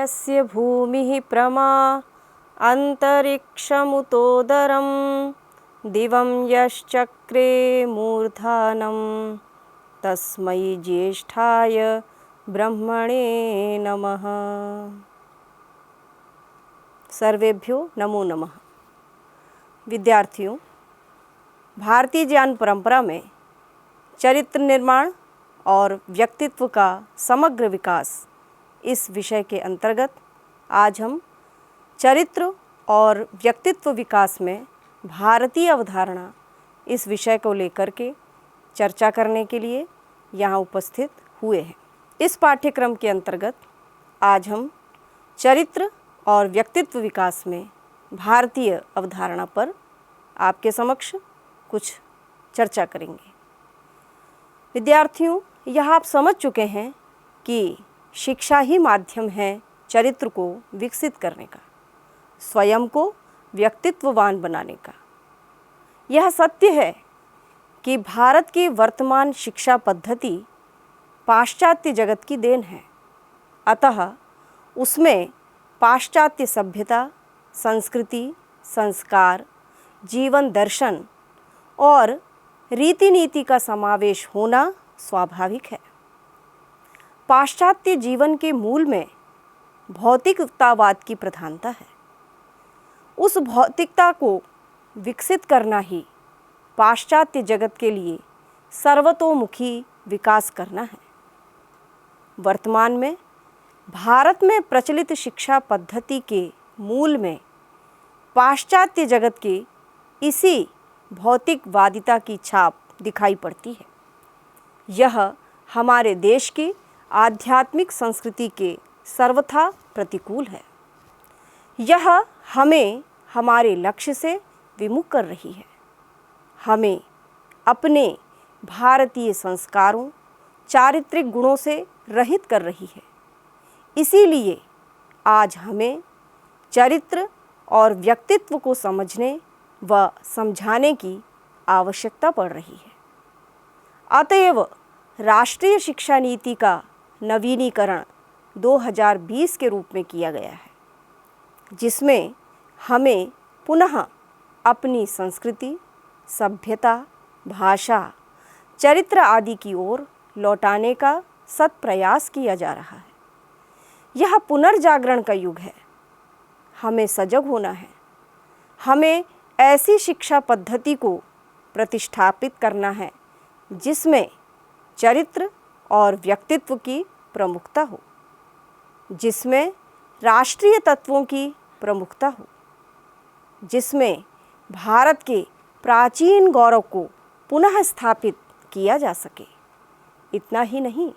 यस्य भूमिः प्रमा अन्तरिक्षमुतोदरं दिवं यश्चक्रे मूर्धानं तस्मै ज्येष्ठाय ब्रह्मणे नमः। सर्वेभ्यो नमो नमः। विद्यार्थियों, भारतीय ज्ञान परंपरा में चरित्र निर्माण और व्यक्तित्व का समग्र विकास इस विषय के अंतर्गत आज हम चरित्र और व्यक्तित्व विकास में भारतीय अवधारणा इस विषय को लेकर के चर्चा करने के लिए यहाँ उपस्थित हुए हैं। इस पाठ्यक्रम के अंतर्गत आज हम चरित्र और व्यक्तित्व विकास में भारतीय अवधारणा पर आपके समक्ष कुछ चर्चा करेंगे। विद्यार्थियों, यह आप समझ चुके हैं कि शिक्षा ही माध्यम है चरित्र को विकसित करने का, स्वयं को व्यक्तित्ववान बनाने का। यह सत्य है कि भारत की वर्तमान शिक्षा पद्धति पाश्चात्य जगत की देन है, अतः उसमें पाश्चात्य सभ्यता, संस्कृति, संस्कार, जीवन दर्शन और रीति नीति का समावेश होना स्वाभाविक है। पाश्चात्य जीवन के मूल में भौतिकतावाद की प्रधानता है। उस भौतिकता को विकसित करना ही पाश्चात्य जगत के लिए सर्वतोमुखी विकास करना है। वर्तमान में भारत में प्रचलित शिक्षा पद्धति के मूल में पाश्चात्य जगत के इसी भौतिकवादिता की छाप दिखाई पड़ती है। यह हमारे देश की आध्यात्मिक संस्कृति के सर्वथा प्रतिकूल है। यह हमें हमारे लक्ष्य से विमुख कर रही है, हमें अपने भारतीय संस्कारों, चारित्रिक गुणों से रहित कर रही है। इसीलिए आज हमें चरित्र और व्यक्तित्व को समझने व समझाने की आवश्यकता पड़ रही है। अतएव राष्ट्रीय शिक्षा नीति का नवीनीकरण 2020 के रूप में किया गया है, जिसमें हमें पुनः अपनी संस्कृति, सभ्यता, भाषा, चरित्र आदि की ओर लौटाने का सत प्रयास किया जा रहा है। यह पुनर्जागरण का युग है। हमें सजग होना है। हमें ऐसी शिक्षा पद्धति को प्रतिष्ठापित करना है जिसमें चरित्र और व्यक्तित्व की प्रमुखता हो, जिसमें राष्ट्रीय तत्वों की प्रमुखता हो, जिसमें भारत के प्राचीन गौरव को पुनः स्थापित किया जा सके। इतना ही नहीं,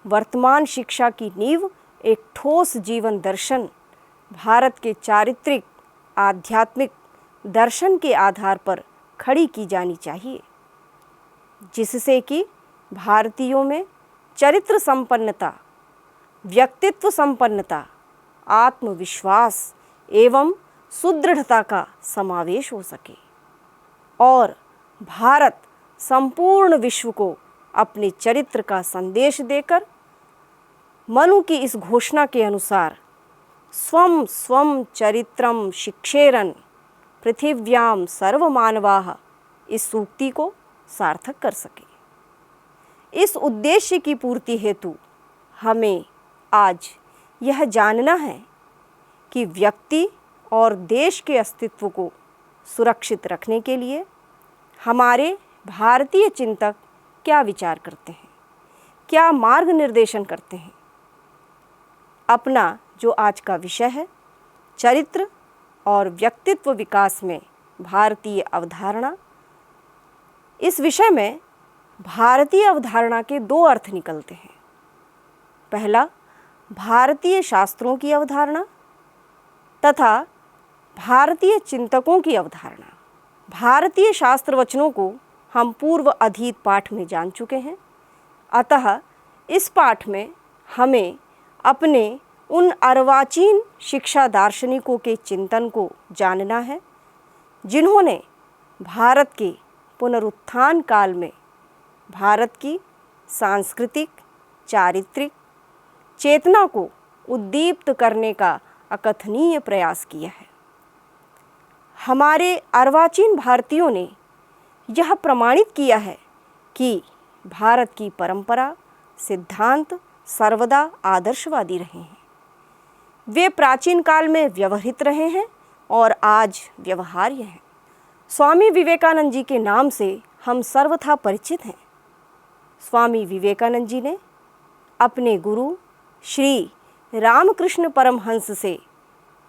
वर्तमान शिक्षा की नींव एक ठोस जीवन दर्शन, भारत के चारित्रिक आध्यात्मिक दर्शन के आधार पर खड़ी की जानी चाहिए, जिससे कि भारतीयों में चरित्र संपन्नता, व्यक्तित्व संपन्नता, आत्मविश्वास एवं सुदृढ़ता का समावेश हो सके और भारत संपूर्ण विश्व को अपने चरित्र का संदेश देकर मनु की इस घोषणा के अनुसार स्वं स्वं चरित्रम शिक्षेरन् पृथिव्यां सर्वमानवाः इस सूक्ति को सार्थक कर सके। इस उद्देश्य की पूर्ति हेतु हमें आज यह जानना है कि व्यक्ति और देश के अस्तित्व को सुरक्षित रखने के लिए हमारे भारतीय चिंतक क्या विचार करते हैं, क्या मार्ग निर्देशन करते हैं। अपना जो आज का विषय है, चरित्र और व्यक्तित्व विकास में भारतीय अवधारणा, इस विषय में भारतीय अवधारणा के दो अर्थ निकलते हैं। पहला, भारतीय शास्त्रों की अवधारणा तथा भारतीय चिंतकों की अवधारणा। भारतीय शास्त्र वचनों को हम पूर्व अधीत पाठ में जान चुके हैं, अतः इस पाठ में हमें अपने उन अर्वाचीन शिक्षा दार्शनिकों के चिंतन को जानना है जिन्होंने भारत के पुनरुत्थान काल में भारत की सांस्कृतिक, चारित्रिक चेतना को उद्दीप्त करने का अकथनीय प्रयास किया है। हमारे अर्वाचीन भारतीयों ने यह प्रमाणित किया है कि भारत की परंपरा, सिद्धांत सर्वदा आदर्शवादी रहे हैं। वे प्राचीन काल में व्यवहृत रहे हैं और आज व्यवहार्य हैं। स्वामी विवेकानंद जी के नाम से हम सर्वथा परिचित हैं। स्वामी विवेकानंद जी ने अपने गुरु श्री रामकृष्ण परमहंस से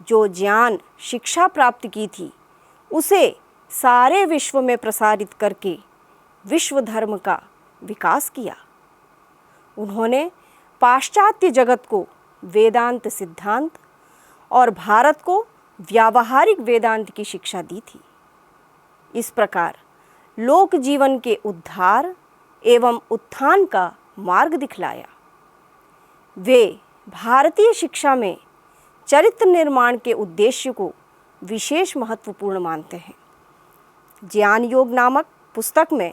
जो ज्ञान शिक्षा प्राप्त की थी, उसे सारे विश्व में प्रसारित करके विश्व धर्म का विकास किया। उन्होंने पाश्चात्य जगत को वेदांत सिद्धांत और भारत को व्यावहारिक वेदांत की शिक्षा दी थी। इस प्रकार लोक जीवन के उद्धार एवं उत्थान का मार्ग दिखलाया। वे भारतीय शिक्षा में चरित्र निर्माण के उद्देश्य को विशेष महत्वपूर्ण मानते हैं। ज्ञान योग नामक पुस्तक में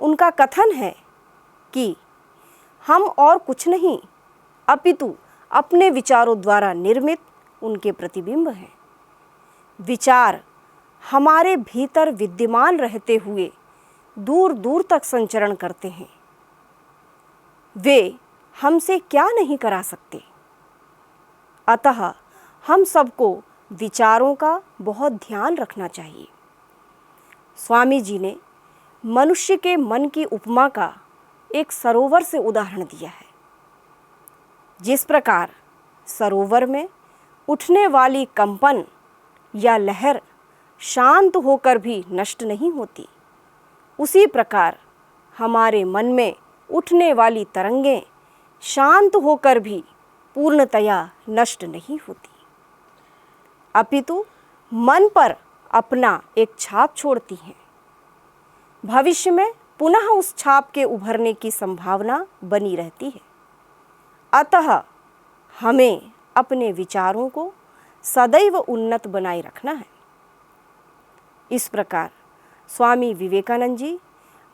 उनका कथन है कि हम और कुछ नहीं अपितु अपने विचारों द्वारा निर्मित उनके प्रतिबिंब हैं। विचार हमारे भीतर विद्यमान रहते हुए दूर दूर तक संचरण करते हैं। वे हमसे क्या नहीं करा सकते। अतः हम सबको विचारों का बहुत ध्यान रखना चाहिए। स्वामी जी ने मनुष्य के मन की उपमा का एक सरोवर से उदाहरण दिया है। जिस प्रकार सरोवर में उठने वाली कंपन या लहर शांत होकर भी नष्ट नहीं होती, उसी प्रकार हमारे मन में उठने वाली तरंगें शांत होकर भी पूर्णतया नष्ट नहीं होती, अपितु मन पर अपना एक छाप छोड़ती हैं। भविष्य में पुनः उस छाप के उभरने की संभावना बनी रहती है। अतः हमें अपने विचारों को सदैव उन्नत बनाए रखना है। इस प्रकार स्वामी विवेकानंद जी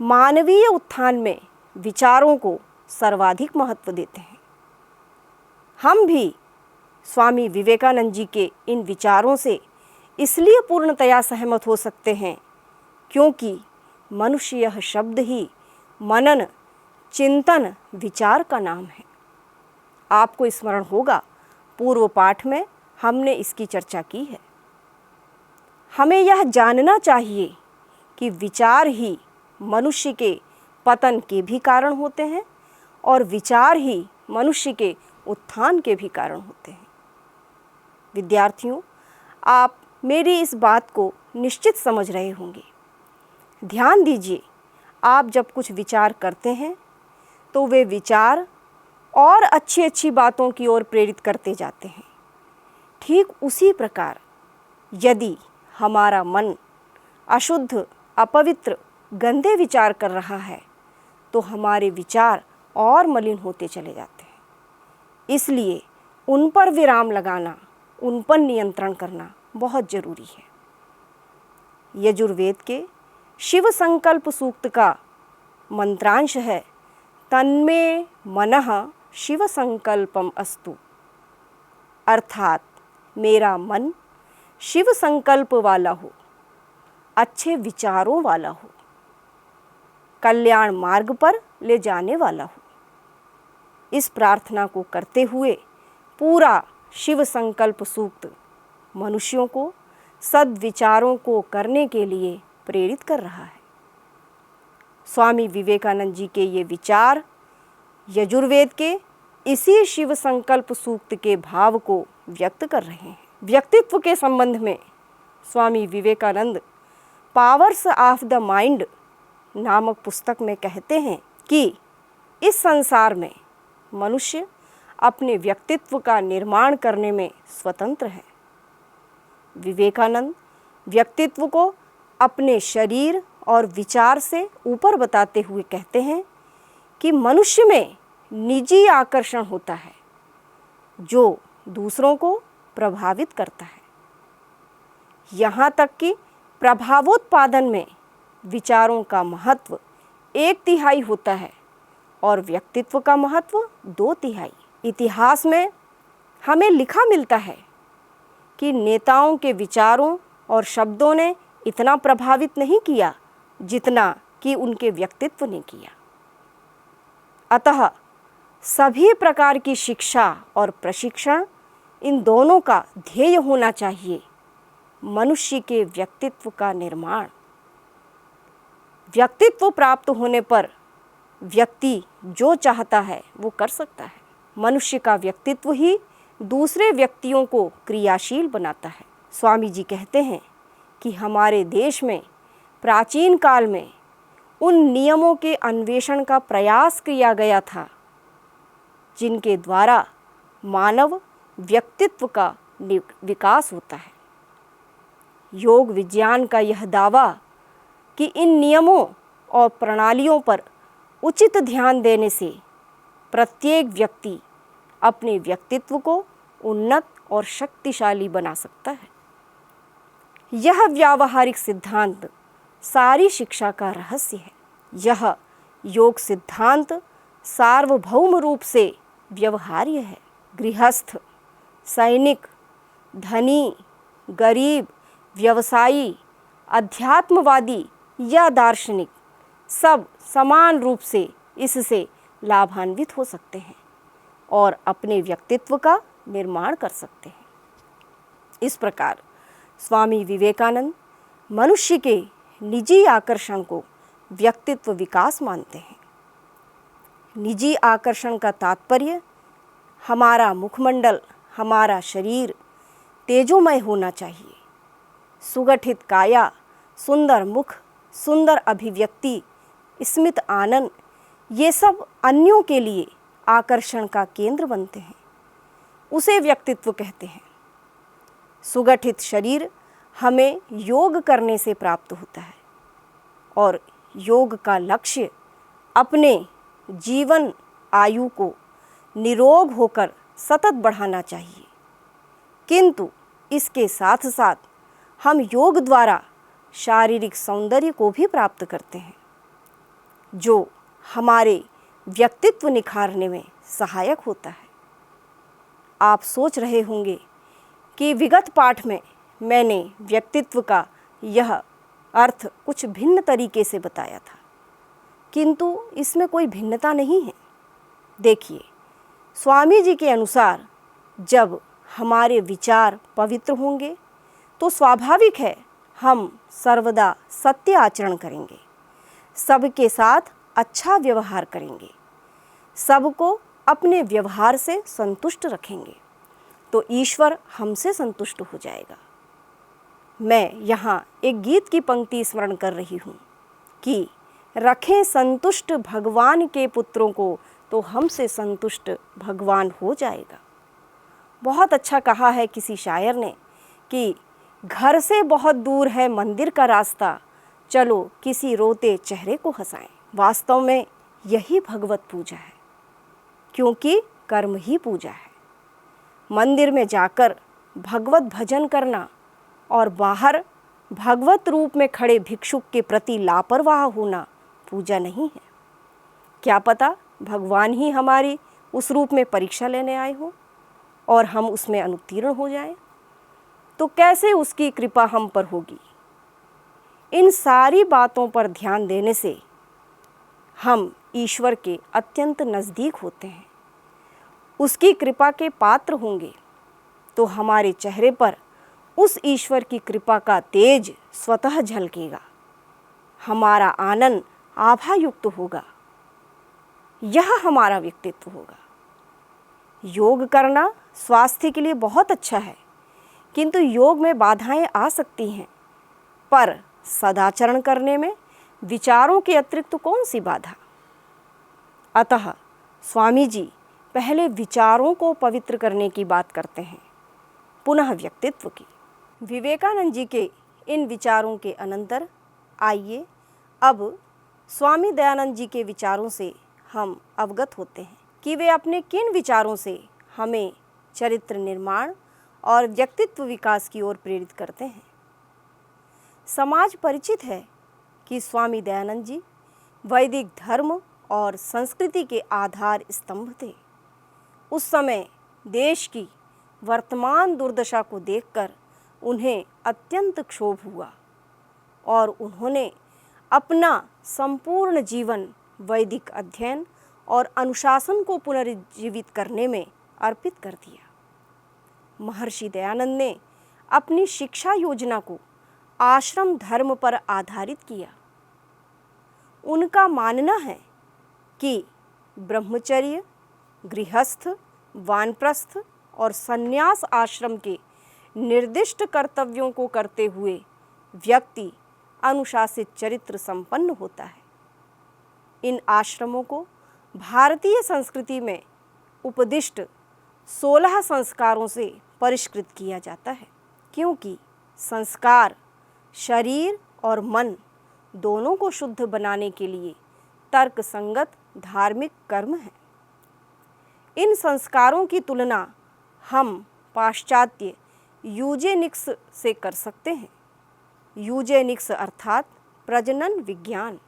मानवीय उत्थान में विचारों को सर्वाधिक महत्व देते हैं। हम भी स्वामी विवेकानंद जी के इन विचारों से इसलिए पूर्णतया सहमत हो सकते हैं क्योंकि मनुष्य यह शब्द ही मनन, चिंतन, विचार का नाम है। आपको स्मरण होगा, पूर्व पाठ में हमने इसकी चर्चा की है। हमें यह जानना चाहिए कि विचार ही मनुष्य के पतन के भी कारण होते हैं और विचार ही मनुष्य के उत्थान के भी कारण होते हैं। विद्यार्थियों, आप मेरी इस बात को निश्चित समझ रहे होंगे। ध्यान दीजिए, आप जब कुछ विचार करते हैं तो वे विचार और अच्छी अच्छी बातों की ओर प्रेरित करते जाते हैं। ठीक उसी प्रकार यदि हमारा मन अशुद्ध, अपवित्र, गंदे विचार कर रहा है तो हमारे विचार और मलिन होते चले जाते हैं। इसलिए उन पर विराम लगाना, उन पर नियंत्रण करना बहुत जरूरी है। यजुर्वेद के शिव संकल्प सूक्त का मंत्रांश है, तन्मे मनः शिव संकल्पम अस्तु, अर्थात मेरा मन शिव संकल्प वाला हो, अच्छे विचारों वाला हो, कल्याण मार्ग पर ले जाने वाला हो। इस प्रार्थना को करते हुए पूरा शिव संकल्प सूक्त मनुष्यों को सद्विचारों को करने के लिए प्रेरित कर रहा है। स्वामी विवेकानंद जी के ये विचार यजुर्वेद के इसी शिव संकल्प सूक्त के भाव को व्यक्त कर रहे हैं। व्यक्तित्व के संबंध में Swami Vivekananda powers of the mind नामक पुस्तक में कहते हैं कि इस संसार में मनुष्य अपने व्यक्तित्व का निर्माण करने में स्वतंत्र है। विवेकानंद व्यक्तित्व को अपने शरीर और विचार से ऊपर बताते हुए कहते हैं कि मनुष्य में निजी आकर्षण होता है जो दूसरों को प्रभावित करता है। यहाँ तक कि प्रभावोत्पादन में विचारों का महत्व 1/3 होता है और व्यक्तित्व का महत्व 2/3। इतिहास में हमें लिखा मिलता है कि नेताओं के विचारों और शब्दों ने इतना प्रभावित नहीं किया जितना कि उनके व्यक्तित्व ने किया। अतः सभी प्रकार की शिक्षा और प्रशिक्षण, इन दोनों का ध्येय होना चाहिए मनुष्य के व्यक्तित्व का निर्माण। व्यक्तित्व प्राप्त होने पर व्यक्ति जो चाहता है वो कर सकता है। मनुष्य का व्यक्तित्व ही दूसरे व्यक्तियों को क्रियाशील बनाता है। स्वामी जी कहते हैं कि हमारे देश में प्राचीन काल में उन नियमों के अन्वेषण का प्रयास किया गया था जिनके द्वारा मानव व्यक्तित्व का विकास होता है। योग विज्ञान का यह दावा कि इन नियमों और प्रणालियों पर उचित ध्यान देने से प्रत्येक व्यक्ति अपने व्यक्तित्व को उन्नत और शक्तिशाली बना सकता है। यह व्यावहारिक सिद्धांत सारी शिक्षा का रहस्य है। यह योग सिद्धांत सार्वभौम रूप से व्यवहार्य है। गृहस्थ, सैनिक, धनी, गरीब, व्यवसायी, अध्यात्मवादी या दार्शनिक सब समान रूप से इससे लाभान्वित हो सकते हैं और अपने व्यक्तित्व का निर्माण कर सकते हैं। इस प्रकार स्वामी विवेकानंद मनुष्य के निजी आकर्षण को व्यक्तित्व विकास मानते हैं। निजी आकर्षण का तात्पर्य हमारा मुखमंडल, हमारा शरीर तेजोमय होना चाहिए। सुगठित काया, सुंदर मुख, सुंदर अभिव्यक्ति, स्मित आनंद, ये सब अन्यों के लिए आकर्षण का केंद्र बनते हैं। उसे व्यक्तित्व कहते हैं। सुगठित शरीर हमें योग करने से प्राप्त होता है और योग का लक्ष्य अपने जीवन आयु को निरोग होकर सतत बढ़ाना चाहिए। किंतु इसके साथ साथ हम योग द्वारा शारीरिक सौंदर्य को भी प्राप्त करते हैं जो हमारे व्यक्तित्व निखारने में सहायक होता है। आप सोच रहे होंगे कि विगत पाठ में मैंने व्यक्तित्व का यह अर्थ कुछ भिन्न तरीके से बताया था, किंतु इसमें कोई भिन्नता नहीं है। देखिए, स्वामी जी के अनुसार जब हमारे विचार पवित्र होंगे तो स्वाभाविक है हम सर्वदा सत्य आचरण करेंगे, सबके साथ अच्छा व्यवहार करेंगे, सबको अपने व्यवहार से संतुष्ट रखेंगे, तो ईश्वर हमसे संतुष्ट हो जाएगा। मैं यहाँ एक गीत की पंक्ति स्मरण कर रही हूँ कि रखें संतुष्ट भगवान के पुत्रों को तो हमसे संतुष्ट भगवान हो जाएगा। बहुत अच्छा कहा है किसी शायर ने कि घर से बहुत दूर है मंदिर का रास्ता, चलो किसी रोते चेहरे को हंसाएं। वास्तव में यही भगवत पूजा है, क्योंकि कर्म ही पूजा है। मंदिर में जाकर भगवत भजन करना और बाहर भगवत रूप में खड़े भिक्षुक के प्रति लापरवाह होना पूजा नहीं है। क्या पता भगवान ही हमारी उस रूप में परीक्षा लेने आए हो और हम उसमें अनुत्तीर्ण हो जाएं, तो कैसे उसकी कृपा हम पर होगी। इन सारी बातों पर ध्यान देने से हम ईश्वर के अत्यंत नज़दीक होते हैं, उसकी कृपा के पात्र होंगे, तो हमारे चेहरे पर उस ईश्वर की कृपा का तेज स्वतः झलकेगा, हमारा आनंद आभायुक्त होगा। यह हमारा व्यक्तित्व होगा। योग करना स्वास्थ्य के लिए बहुत अच्छा है, किंतु योग में बाधाएं आ सकती हैं, पर सदाचरण करने में विचारों के अतिरिक्त कौन सी बाधा। अतः स्वामी जी पहले विचारों को पवित्र करने की बात करते हैं, पुनः व्यक्तित्व की। विवेकानंद जी के इन विचारों के अनंतर आइए अब स्वामी दयानंद जी के विचारों से हम अवगत होते हैं कि वे अपने किन विचारों से हमें चरित्र निर्माण और व्यक्तित्व विकास की ओर प्रेरित करते हैं। समाज परिचित है कि स्वामी दयानंद जी वैदिक धर्म और संस्कृति के आधार स्तंभ थे। उस समय देश की वर्तमान दुर्दशा को देखकर उन्हें अत्यंत क्षोभ हुआ और उन्होंने अपना संपूर्ण जीवन वैदिक अध्ययन और अनुशासन को पुनर्जीवित करने में अर्पित कर दिया। महर्षि दयानंद ने अपनी शिक्षा योजना को आश्रम धर्म पर आधारित किया। उनका मानना है कि ब्रह्मचर्य, गृहस्थ, वानप्रस्थ और संन्यास आश्रम के निर्दिष्ट कर्तव्यों को करते हुए व्यक्ति अनुशासित चरित्र संपन्न होता है। इन आश्रमों को भारतीय संस्कृति में उपदिष्ट 16 संस्कारों से परिष्कृत किया जाता है, क्योंकि संस्कार शरीर और मन दोनों को शुद्ध बनाने के लिए तर्क संगत धार्मिक कर्म है। इन संस्कारों की तुलना हम पाश्चात्य यूजेनिक्स से कर सकते हैं। यूजेनिक्स अर्थात प्रजनन विज्ञान।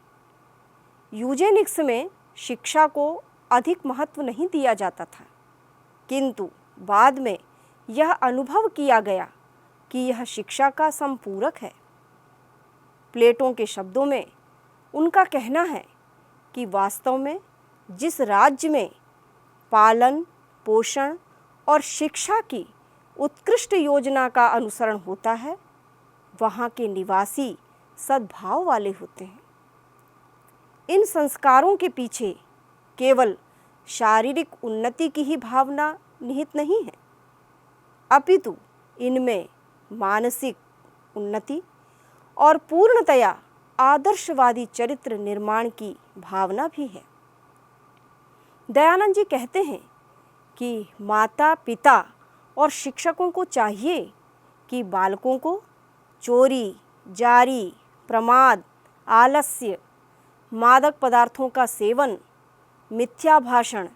यूजेनिक्स में शिक्षा को अधिक महत्व नहीं दिया जाता था, किंतु बाद में यह अनुभव किया गया कि यह शिक्षा का संपूरक है। प्लेटो के शब्दों में उनका कहना है कि वास्तव में जिस राज्य में पालन, पोषण और शिक्षा की उत्कृष्ट योजना का अनुसरण होता है, वहाँ के निवासी सद्भाव वाले होते हैं। इन संस्कारों के पीछे केवल शारीरिक उन्नति की ही भावना निहित नहीं है, अपितु इनमें मानसिक उन्नति और पूर्णतया आदर्शवादी चरित्र निर्माण की भावना भी है। दयानंद जी कहते हैं कि माता पिता और शिक्षकों को चाहिए कि बालकों को चोरी, जारी, प्रमाद, आलस्य, मादक पदार्थों का सेवन, मिथ्या भाषण,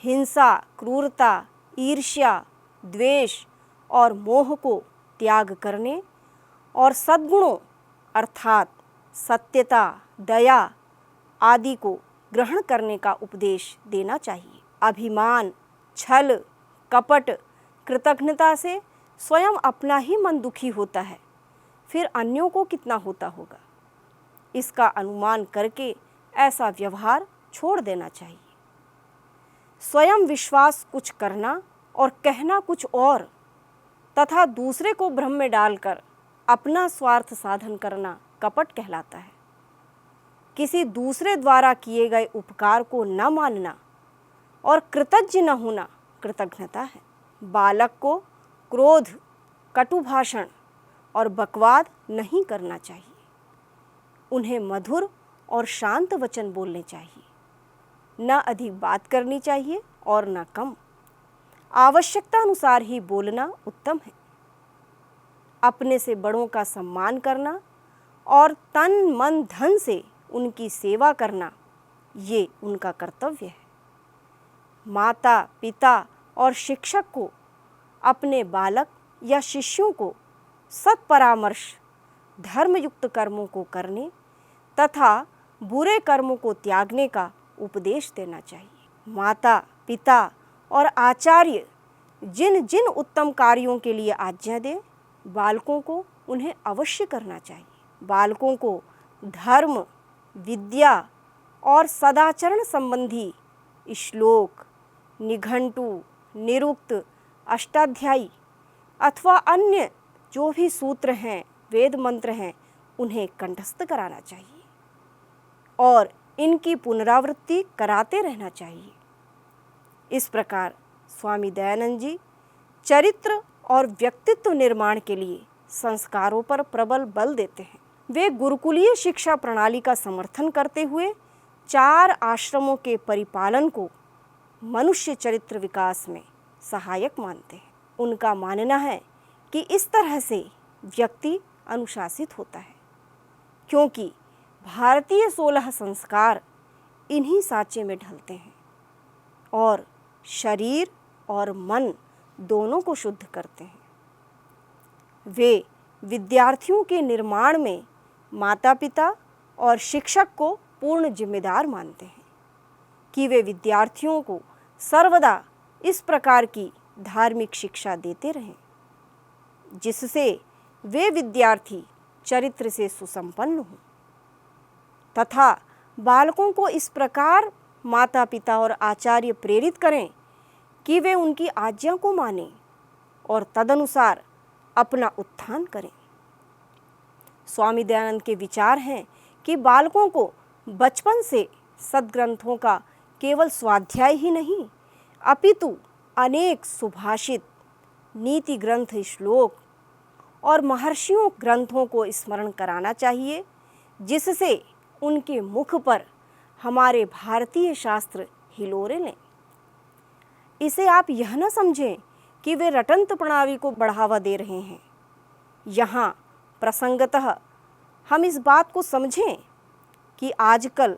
हिंसा, क्रूरता, ईर्ष्या, द्वेष और मोह को त्याग करने और सद्गुणों अर्थात सत्यता, दया आदि को ग्रहण करने का उपदेश देना चाहिए। अभिमान, छल, कपट, कृतघ्नता से स्वयं अपना ही मन दुखी होता है, फिर अन्यों को कितना होता होगा। इसका अनुमान करके ऐसा व्यवहार छोड़ देना चाहिए। स्वयं विश्वास कुछ करना और कहना कुछ और तथा दूसरे को भ्रम में डालकर अपना स्वार्थ साधन करना कपट कहलाता है। किसी दूसरे द्वारा किए गए उपकार को न मानना और कृतज्ञ न होना कृतज्ञता है। बालक को क्रोध, कटु भाषण और बकवाद नहीं करना चाहिए। उन्हें मधुर और शांत वचन बोलने चाहिए। न अधिक बात करनी चाहिए और न कम। आवश्यकता अनुसार ही बोलना उत्तम है। अपने से बड़ों का सम्मान करना और तन मन धन से उनकी सेवा करना, ये उनका कर्तव्य है। माता पिता और शिक्षक को अपने बालक या शिष्यों को सत्परामर्श, धर्मयुक्त कर्मों को करने तथा बुरे कर्मों को त्यागने का उपदेश देना चाहिए। माता पिता और आचार्य जिन जिन उत्तम कार्यों के लिए आज्ञा दे, बालकों को उन्हें अवश्य करना चाहिए। बालकों को धर्म, विद्या और सदाचरण संबंधी श्लोक, निघंटु, निरुक्त, अष्टाध्यायी अथवा अन्य जो भी सूत्र हैं, वेद मंत्र हैं, उन्हें कंठस्थ कराना चाहिए और इनकी पुनरावृत्ति कराते रहना चाहिए। इस प्रकार स्वामी दयानंद जी चरित्र और व्यक्तित्व निर्माण के लिए संस्कारों पर प्रबल बल देते हैं। वे गुरुकुलीय शिक्षा प्रणाली का समर्थन करते हुए 4 आश्रमों के परिपालन को मनुष्य चरित्र विकास में सहायक मानते हैं। उनका मानना है कि इस तरह से व्यक्ति अनुशासित होता है, क्योंकि भारतीय 16 संस्कार इन्हीं साँचे में ढलते हैं और शरीर और मन दोनों को शुद्ध करते हैं। वे विद्यार्थियों के निर्माण में माता पिता और शिक्षक को पूर्ण जिम्मेदार मानते हैं कि वे विद्यार्थियों को सर्वदा इस प्रकार की धार्मिक शिक्षा देते रहें, जिससे वे विद्यार्थी चरित्र से सुसंपन्न हों तथा बालकों को इस प्रकार माता पिता और आचार्य प्रेरित करें कि वे उनकी आज्ञा को मानें और तदनुसार अपना उत्थान करें। स्वामी दयानंद के विचार हैं कि बालकों को बचपन से सद्ग्रंथों का केवल स्वाध्याय ही नहीं अपितु अनेक सुभाषित, नीति ग्रंथ, श्लोक और महर्षियों ग्रंथों को स्मरण कराना चाहिए, जिससे उनके मुख पर हमारे भारतीय शास्त्र हिलोरे लें। इसे आप यह न समझें कि वे रटंत प्रणाली को बढ़ावा दे रहे हैं। यहाँ प्रसंगतः हम इस बात को समझें कि आजकल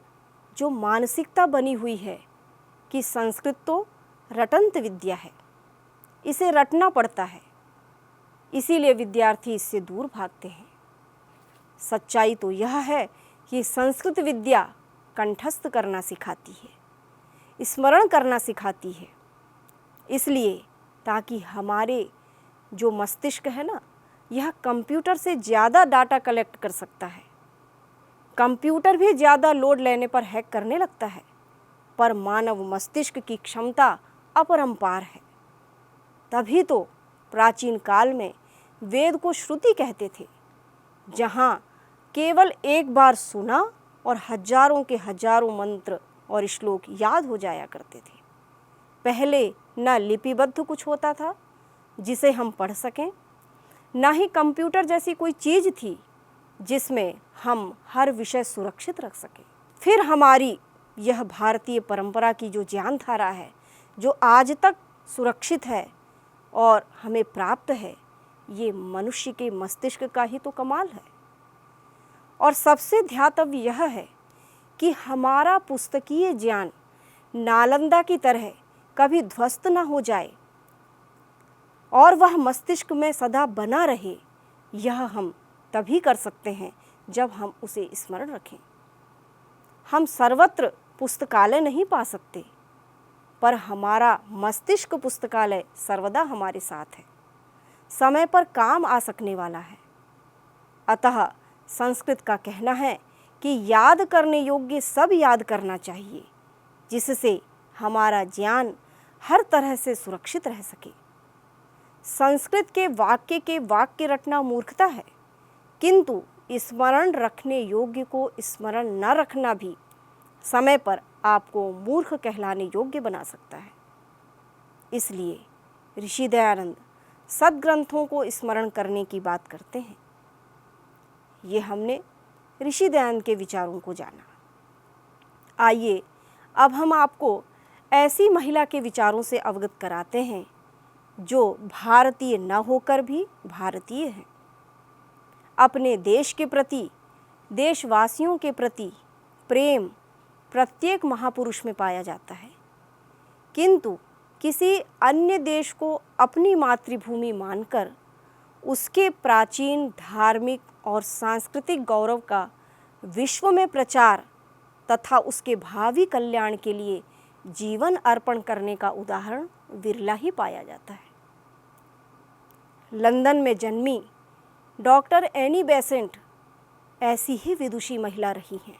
जो मानसिकता बनी हुई है कि संस्कृत तो रटंत विद्या है, इसे रटना पड़ता है, इसीलिए विद्यार्थी इससे दूर भागते हैं। सच्चाई तो यह है कि संस्कृत विद्या कंठस्थ करना सिखाती है, स्मरण करना सिखाती है, इसलिए ताकि हमारे जो मस्तिष्क है ना, यह कंप्यूटर से ज़्यादा डाटा कलेक्ट कर सकता है। कंप्यूटर भी ज़्यादा लोड लेने पर हैक करने लगता है, पर मानव मस्तिष्क की क्षमता अपरंपार है। तभी तो प्राचीन काल में वेद को श्रुति कहते थे, जहाँ केवल एक बार सुना और हजारों के हजारों मंत्र और श्लोक याद हो जाया करते थे। पहले न लिपिबद्ध कुछ होता था जिसे हम पढ़ सकें, ना ही कंप्यूटर जैसी कोई चीज़ थी जिसमें हम हर विषय सुरक्षित रख सकें। फिर हमारी यह भारतीय परंपरा की जो ज्ञान धारा है, जो आज तक सुरक्षित है और हमें प्राप्त है, ये मनुष्य के मस्तिष्क का ही तो कमाल है। और सबसे ध्यातव्य यह है कि हमारा पुस्तकीय ज्ञान नालंदा की तरह कभी ध्वस्त न हो जाए और वह मस्तिष्क में सदा बना रहे। यह हम तभी कर सकते हैं जब हम उसे स्मरण रखें। हम सर्वत्र पुस्तकालय नहीं पा सकते, पर हमारा मस्तिष्क पुस्तकालय सर्वदा हमारे साथ है, समय पर काम आ सकने वाला है। अतः संस्कृत का कहना है कि याद करने योग्य सब याद करना चाहिए, जिससे हमारा ज्ञान हर तरह से सुरक्षित रह सके। संस्कृत के वाक्य रटना मूर्खता है, किंतु स्मरण रखने योग्य को स्मरण न रखना भी समय पर आपको मूर्ख कहलाने योग्य बना सकता है। इसलिए ऋषि दयानंद सद्ग्रंथों को स्मरण करने की बात करते हैं। ये हमने ऋषि दयानंद के विचारों को जाना। आइए अब हम आपको ऐसी महिला के विचारों से अवगत कराते हैं जो भारतीय न होकर भी भारतीय है। अपने देश के प्रति, देशवासियों के प्रति प्रेम प्रत्येक महापुरुष में पाया जाता है, किंतु किसी अन्य देश को अपनी मातृभूमि मानकर उसके प्राचीन धार्मिक और सांस्कृतिक गौरव का विश्व में प्रचार तथा उसके भावी कल्याण के लिए जीवन अर्पण करने का उदाहरण विरला ही पाया जाता है। लंदन में जन्मी डॉक्टर एनी बेसेंट ऐसी ही विदुषी महिला रही हैं,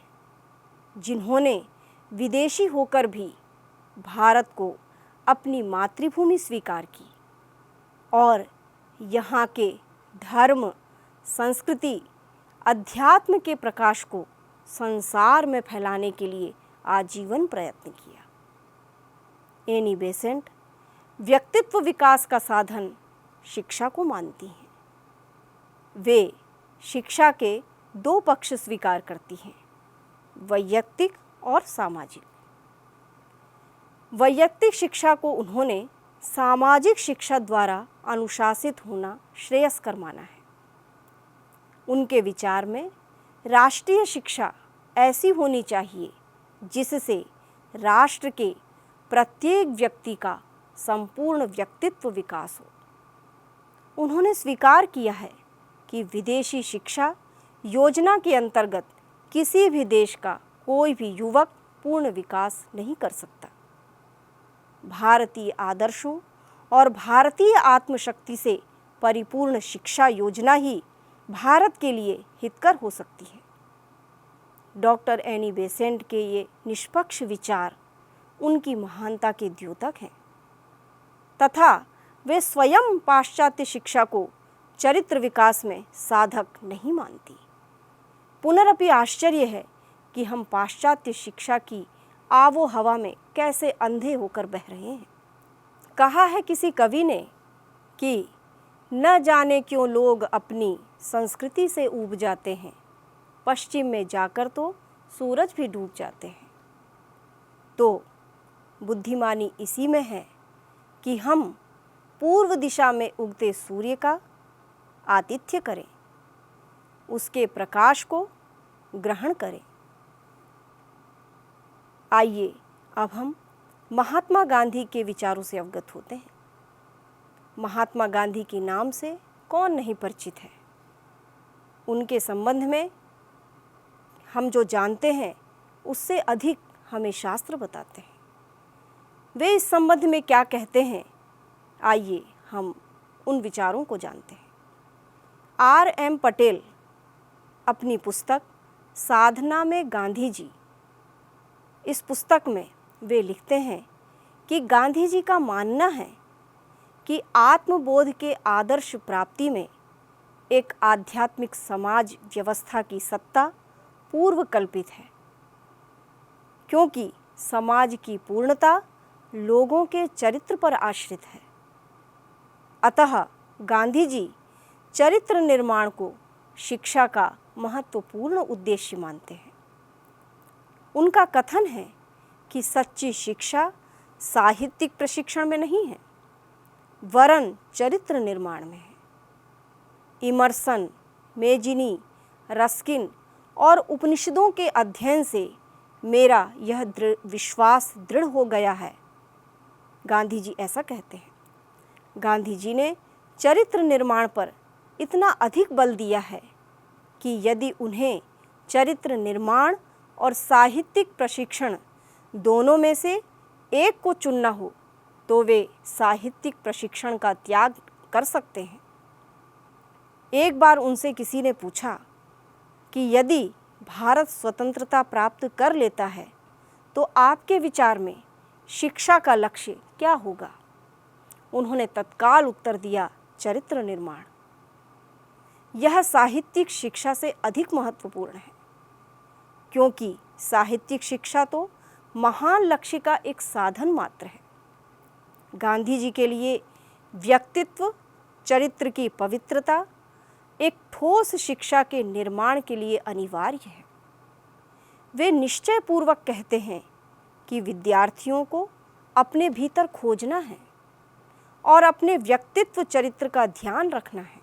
जिन्होंने विदेशी होकर भी भारत को अपनी मातृभूमि स्वीकार की और यहाँ के धर्म, संस्कृति, अध्यात्म के प्रकाश को संसार में फैलाने के लिए आजीवन प्रयत्न किया। एनी बेसेंट व्यक्तित्व विकास का साधन शिक्षा को मानती हैं। वे शिक्षा के दो पक्ष स्वीकार करती हैं, वैयक्तिक और सामाजिक। वैयक्तिक शिक्षा को उन्होंने सामाजिक शिक्षा द्वारा अनुशासित होना श्रेयस्कर माना है। उनके विचार में राष्ट्रीय शिक्षा ऐसी होनी चाहिए जिससे राष्ट्र के प्रत्येक व्यक्ति का संपूर्ण व्यक्तित्व विकास हो। उन्होंने स्वीकार किया है कि विदेशी शिक्षा योजना के अंतर्गत किसी भी देश का कोई भी युवक पूर्ण विकास नहीं कर सकता। भारतीय आदर्शों और भारतीय आत्मशक्ति से परिपूर्ण शिक्षा योजना ही भारत के लिए हितकर हो सकती है। डॉक्टर एनी बेसेंट के ये निष्पक्ष विचार उनकी महानता के द्योतक हैं तथा वे स्वयं पाश्चात्य शिक्षा को चरित्र विकास में साधक नहीं मानती। पुनरपि आश्चर्य है कि हम पाश्चात्य शिक्षा की आवो हवा में कैसे अंधे होकर बह रहे हैं। कहा है किसी कवि ने कि न जाने क्यों लोग अपनी संस्कृति से ऊब जाते हैं, पश्चिम में जाकर तो सूरज भी डूब जाते हैं। तो बुद्धिमानी इसी में है कि हम पूर्व दिशा में उगते सूर्य का आतिथ्य करें, उसके प्रकाश को ग्रहण करें। आइए अब हम महात्मा गांधी के विचारों से अवगत होते हैं। महात्मा गांधी के नाम से कौन नहीं परिचित है। उनके संबंध में हम जो जानते हैं उससे अधिक हमें शास्त्र बताते हैं। वे इस संबंध में क्या कहते हैं, आइए हम उन विचारों को जानते हैं। R.M. पटेल अपनी पुस्तक साधना में गांधी जी, इस पुस्तक में वे लिखते हैं कि गांधी जी का मानना है कि आत्मबोध के आदर्श प्राप्ति में एक आध्यात्मिक समाज व्यवस्था की सत्ता पूर्व कल्पित है, क्योंकि समाज की पूर्णता लोगों के चरित्र पर आश्रित है। अतः गांधी जी चरित्र निर्माण को शिक्षा का महत्वपूर्ण उद्देश्य मानते हैं। उनका कथन है कि सच्ची शिक्षा साहित्यिक प्रशिक्षण में नहीं है, वरन चरित्र निर्माण में है। इमर्सन, मेजिनी, रस्किन और उपनिषदों के अध्ययन से मेरा यह विश्वास दृढ़ हो गया है, गांधी जी ऐसा कहते हैं। गांधी जी ने चरित्र निर्माण पर इतना अधिक बल दिया है कि यदि उन्हें चरित्र निर्माण और साहित्यिक प्रशिक्षण दोनों में से एक को चुनना हो तो वे साहित्यिक प्रशिक्षण का त्याग कर सकते हैं। एक बार उनसे किसी ने पूछा कि यदि भारत स्वतंत्रता प्राप्त कर लेता है तो आपके विचार में शिक्षा का लक्ष्य क्या होगा? उन्होंने तत्काल उत्तर दिया, चरित्र निर्माण। यह साहित्यिक शिक्षा से अधिक महत्वपूर्ण है, क्योंकि साहित्यिक शिक्षा तो महान लक्ष्य का एक साधन मात्र है। गांधी जी के लिए व्यक्तित्व, चरित्र की पवित्रता एक ठोस शिक्षा के निर्माण के लिए अनिवार्य है। वे निश्चय पूर्वक कहते हैं कि विद्यार्थियों को अपने भीतर खोजना है और अपने व्यक्तित्व चरित्र का ध्यान रखना है।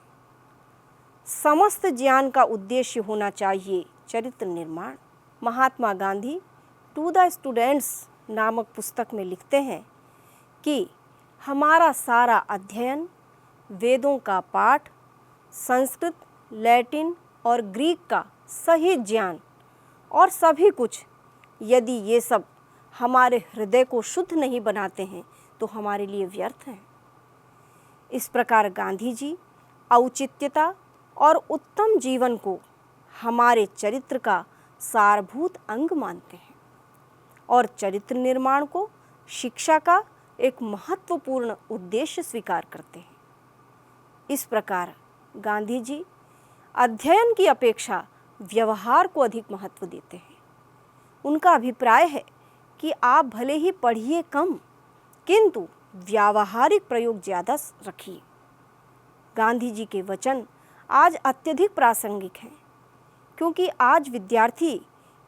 समस्त ज्ञान का उद्देश्य होना चाहिए चरित्र निर्माण। Mahatma Gandhi to the students नामक पुस्तक में लिखते हैं कि हमारा सारा अध्ययन, वेदों का पाठ, संस्कृत, लैटिन और ग्रीक का सही ज्ञान और सभी कुछ, यदि ये सब हमारे हृदय को शुद्ध नहीं बनाते हैं तो हमारे लिए व्यर्थ हैं। इस प्रकार गांधी जी औचित्यता और उत्तम जीवन को हमारे चरित्र का सारभूत अंग मानते हैं और चरित्र निर्माण को शिक्षा का एक महत्वपूर्ण उद्देश्य स्वीकार करते हैं। इस प्रकार गांधी जी अध्ययन की अपेक्षा व्यवहार को अधिक महत्व देते हैं। उनका अभिप्राय है कि आप भले ही पढ़िए कम, किंतु व्यावहारिक प्रयोग ज़्यादा रखिए। गांधी जी के वचन आज अत्यधिक प्रासंगिक हैं, क्योंकि आज विद्यार्थी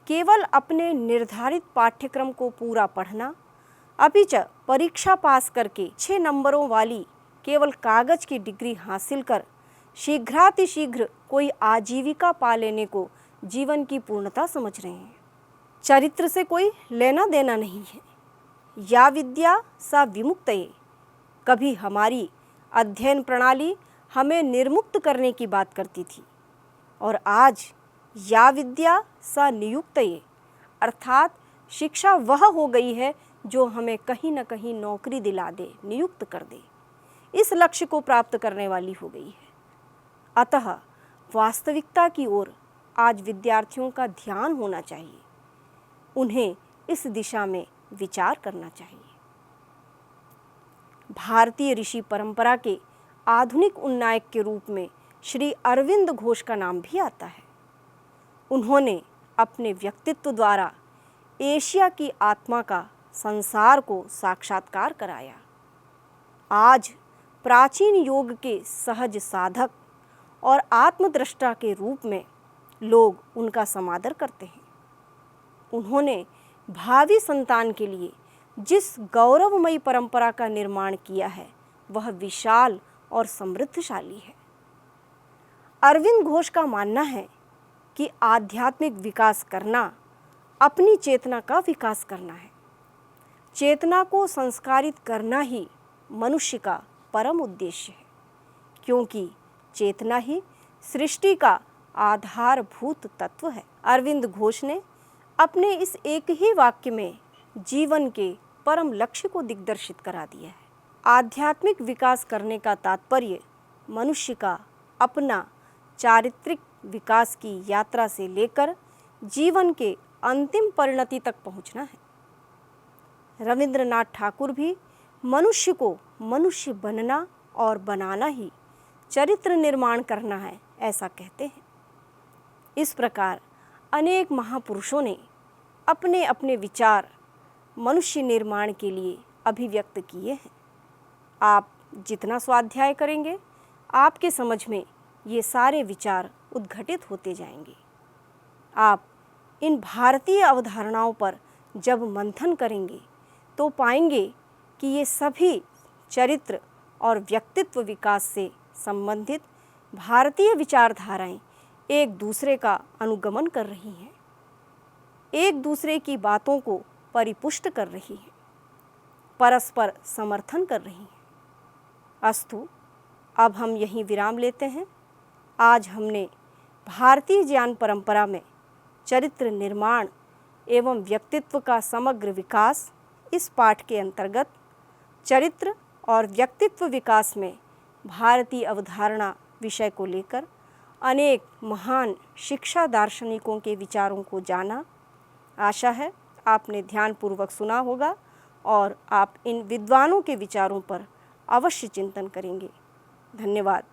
केवल अपने निर्धारित पाठ्यक्रम को पूरा पढ़ना, अपिच परीक्षा पास करके 6 नंबरों वाली केवल कागज की डिग्री हासिल कर शीघ्रातिशीघ्र कोई आजीविका पा लेने को जीवन की पूर्णता समझ रहे हैं। चरित्र से कोई लेना देना नहीं है। या विद्या सा विमुक्तये। कभी हमारी अध्ययन प्रणाली हमें निर्मुक्त करने की बात करती थी और आज या विद्या सा नियुक्तये, अर्थात शिक्षा वह हो गई है जो हमें कहीं न कहीं नौकरी दिला दे, नियुक्त कर दे। इस लक्ष्य को प्राप्त करने वाली हो गई है। अतः वास्तविकता की ओर आज विद्यार्थियों का ध्यान होना चाहिए। उन्हें इस दिशा में विचार करना चाहिए। भारतीय ऋषि परंपरा के आधुनिक उन्नायक के रूप में श्री अरविंद घोष का नाम भी आता है। उन्होंने अपने व्यक्तित्व द्वारा एशिया की आत्मा का संसार को साक्षात्कार कराया। आज प्राचीन योग के सहज साधक और आत्मदृष्टा के रूप में लोग उनका समादर करते हैं। उन्होंने भावी संतान के लिए जिस गौरवमयी परंपरा का निर्माण किया है वह विशाल और समृद्धशाली है। अरविंद घोष का मानना है कि आध्यात्मिक विकास करना अपनी चेतना का विकास करना है। चेतना को संस्कारित करना ही मनुष्य का परम उद्देश्य है, क्योंकि चेतना ही सृष्टि का आधारभूत तत्व है। अरविंद घोष ने अपने इस एक ही वाक्य में जीवन के परम लक्ष्य को दिग्दर्शित करा दिया है। आध्यात्मिक विकास करने का तात्पर्य मनुष्य का अपना चारित्रिक विकास की यात्रा से लेकर जीवन के अंतिम परिणति तक पहुंचना है। रविंद्रनाथ ठाकुर भी मनुष्य को मनुष्य बनना और बनाना ही चरित्र निर्माण करना है, ऐसा कहते हैं। इस प्रकार अनेक महापुरुषों ने अपने अपने विचार मनुष्य निर्माण के लिए अभिव्यक्त किए हैं। आप जितना स्वाध्याय करेंगे, आपके समझ में ये सारे विचार उद्घटित होते जाएंगे। आप इन भारतीय अवधारणाओं पर जब मंथन करेंगे तो पाएंगे कि ये सभी चरित्र और व्यक्तित्व विकास से संबंधित भारतीय विचारधाराएं एक दूसरे का अनुगमन कर रही हैं, एक दूसरे की बातों को परिपुष्ट कर रही हैं, परस्पर समर्थन कर रही हैं। अस्तु, अब हम यहीं विराम लेते हैं। आज हमने भारतीय ज्ञान परंपरा में चरित्र निर्माण एवं व्यक्तित्व का समग्र विकास इस पाठ के अंतर्गत चरित्र और व्यक्तित्व विकास में भारतीय अवधारणा विषय को लेकर अनेक महान शिक्षा दार्शनिकों के विचारों को जाना। आशा है आपने ध्यानपूर्वक सुना होगा और आप इन विद्वानों के विचारों पर अवश्य चिंतन करेंगे। धन्यवाद।